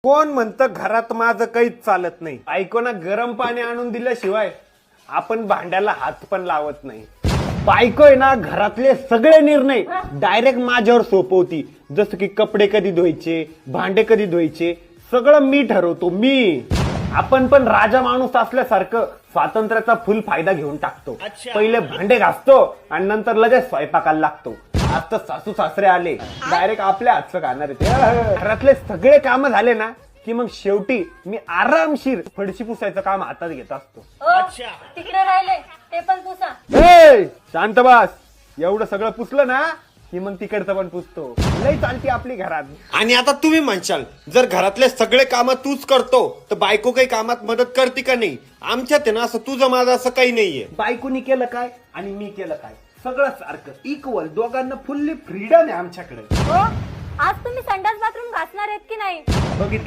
कोण म्हणतं घरात माझं काहीच चालत नाही. बायकोना गरम पाणी आणून दिल्याशिवाय आपण भांड्याला हात पण लावत नाही. बायको आहे ना घरातले सगळे निर्णय डायरेक्ट माझ्यावर सोपवती. जसं की कपडे कधी धुवायचे, भांडे कधी धुवायचे, सगळं मी ठरवतो मी. आपण पण राजा माणूस असल्यासारखं स्वातंत्र्याचा फुल फायदा घेऊन टाकतो. पहिले भांडे घासतो आणि नंतर लगेच स्वयंपाकाला लागतो. आज तर सासू सासरे आले डायरेक्ट आपल्या हातचं खाणार आहे. घरातले सगळे काम झाले ना की मग शेवटी मी आरामशीर फडशी पुसायचं काम हातात घेत असतो. तिकडे राहिले ते पण पुसा. शांत बस. एवढं सगळं पुसलं ना की मग तिकडचं पण पुसतो. लई चालती आपली घरात. आणि आता तुम्ही म्हणशाल जर घरातले सगळे काम तूच करतो तर बायको काही कामात मदत करते का नाही? आमच्यात आहे ना असं तुझं माझं असं काही नाहीये. बायकोनी केलं काय आणि मी केलं काय सगळं सारखं इक्वल. दोघांना फुल्ली फ्रीडम आहे आमच्याकडे. आज तुम्ही संडास बाथरूम घासणार आहेत की नाही? बघितलं